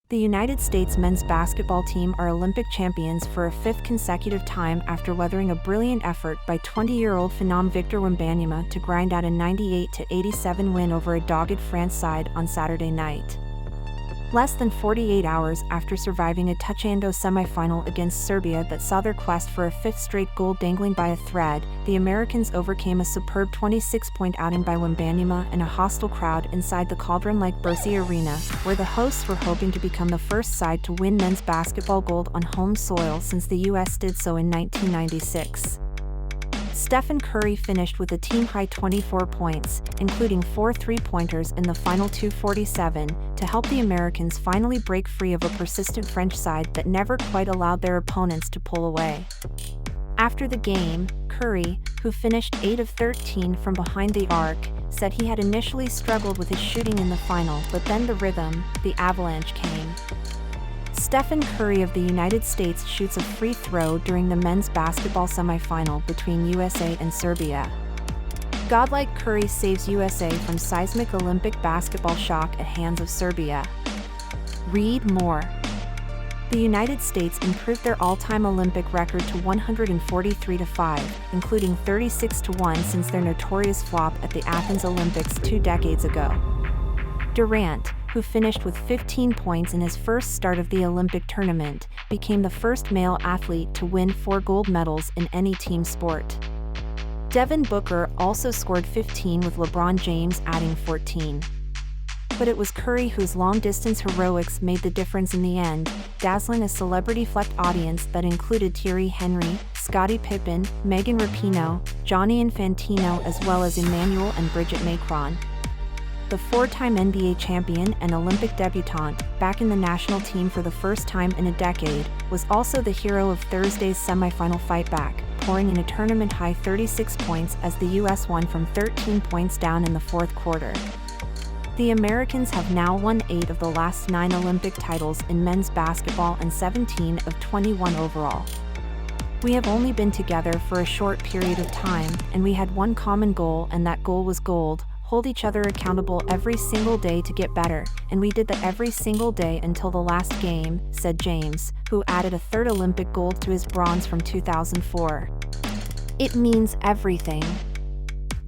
The United States men's basketball team are Olympic champions for a fifth consecutive time after weathering a brilliant effort by 20-year-old phenom Victor Wembanyama to grind out a 98-87 win over a dogged France side on Saturday night. Less than 48 hours after surviving a touch-and-go semifinal against Serbia that saw their quest for a fifth straight goal dangling by a thread, the Americans overcame a superb 26-point outing by Wembanyama and a hostile crowd inside the cauldron-like Bercy Arena, where the hosts were hoping to become the first side to win men's basketball gold on home soil since the U.S. did so in 1996. Steph Curry finished with a team-high 24 points, including 4 three-pointers in the final 2:47, to help the Americans finally break free of a persistent French side that never quite allowed their opponents to pull away. After the game, Curry, who finished 8 of 13 from behind the arc, said he had initially struggled with his shooting in the final, but then the rhythm, the avalanche came. Steph Curry of the United States shoots a free throw during the men's basketball semifinal between USA and Serbia. Godlike Curry saves USA from seismic Olympic basketball shock at hands of Serbia. Read more. The United States improved their all-time Olympic record to 143-5, including 36-1 since their notorious flop at the Athens Olympics 2 decades ago. Durant, who finished with 15 points in his first start of the Olympic tournament, became the first male athlete to win 4 gold medals in any team sport. Devin Booker also scored 15 with LeBron James adding 14. But it was Curry whose long-distance heroics made the difference in the end, dazzling a celebrity-flecked audience that included Thierry Henry, Scottie Pippen, Megan Rapinoe, Gianni Infantino, as well as Emmanuel and Bridget Macron. The 4-time NBA champion and Olympic debutante, back in the national team for the first time in a decade, was also the hero of Thursday's semifinal fightback, pouring in a tournament-high 36 points as the U.S. won from 13 points down in the fourth quarter. The Americans have now won 8 of the last 9 Olympic titles in men's basketball and 17 of 21 overall. We have only been together for a short period of time, and we had one common goal, and that goal was gold. Hold each other accountable every single day to get better, and we did that every single day until the last game, said James, who added a third Olympic gold to his bronze from 2004. It means everything.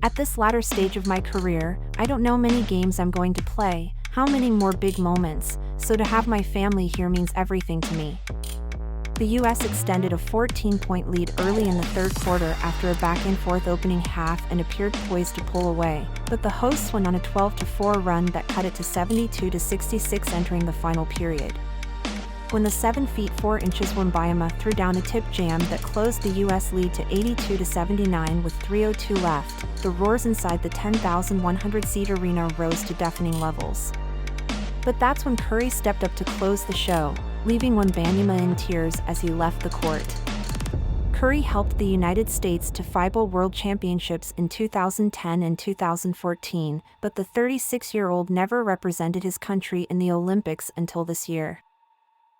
At this latter stage of my career, I don't know many games I'm going to play, how many more big moments, so to have my family here means everything to me. The U.S. extended a 14-point lead early in the third quarter after a back-and-forth opening half and appeared poised to pull away, but the hosts went on a 12-4 run that cut it to 72-66 entering the final period. When the 7 feet 4 inches Wembanyama threw down a tip jam that closed the U.S. lead to 82-79 with 3:02 left, the roars inside the 10,100-seat arena rose to deafening levels. But that's when Curry stepped up to close the show, leaving Wembanyama in tears as he left the court. Curry helped the United States to FIBA World Championships in 2010 and 2014, but the 36-year-old never represented his country in the Olympics until this year.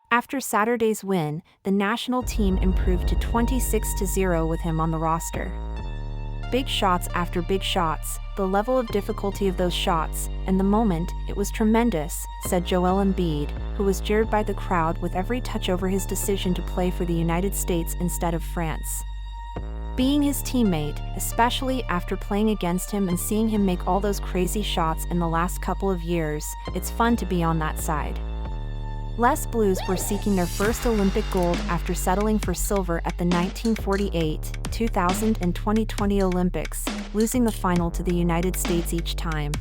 After Saturday's win, the national team improved to 26-0 with him on the roster. Big shots after big shots, the level of difficulty of those shots, and the moment, it was tremendous, said Joel Embiid, who was jeered by the crowd with every touch over his decision to play for the United States instead of France. Being his teammate, especially after playing against him and seeing him make all those crazy shots in the last couple of years, it's fun to be on that side. Les Blues were seeking their first Olympic gold after settling for silver at the 1948, 2000 and 2020 Olympics, losing the final to the United States each time.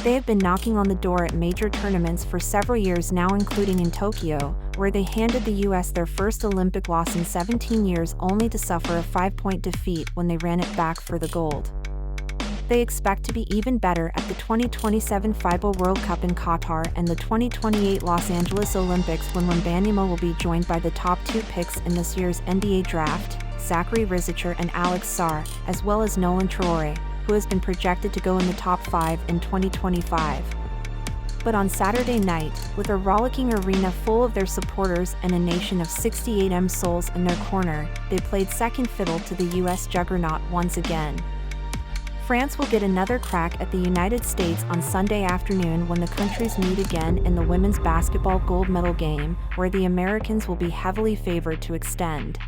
They have been knocking on the door at major tournaments for several years now, including in Tokyo, where they handed the U.S. their first Olympic loss in 17 years only to suffer a 5-point defeat when they ran it back for the gold. They expect to be even better at the 2027 FIBA World Cup in Qatar and the 2028 Los Angeles Olympics, when Wembanyama will be joined by the top 2 picks in this year's NBA draft, Zachary Rizicher and Alex Sarr, as well as Nolan Traore, who has been projected to go in the top 5 in 2025. But on Saturday night, with a rollicking arena full of their supporters and a nation of 68 souls in their corner, they played second fiddle to the U.S. juggernaut once again. France will get another crack at the United States on Sunday afternoon when the countries meet again in the women's basketball gold medal game, where the Americans will be heavily favored to extend.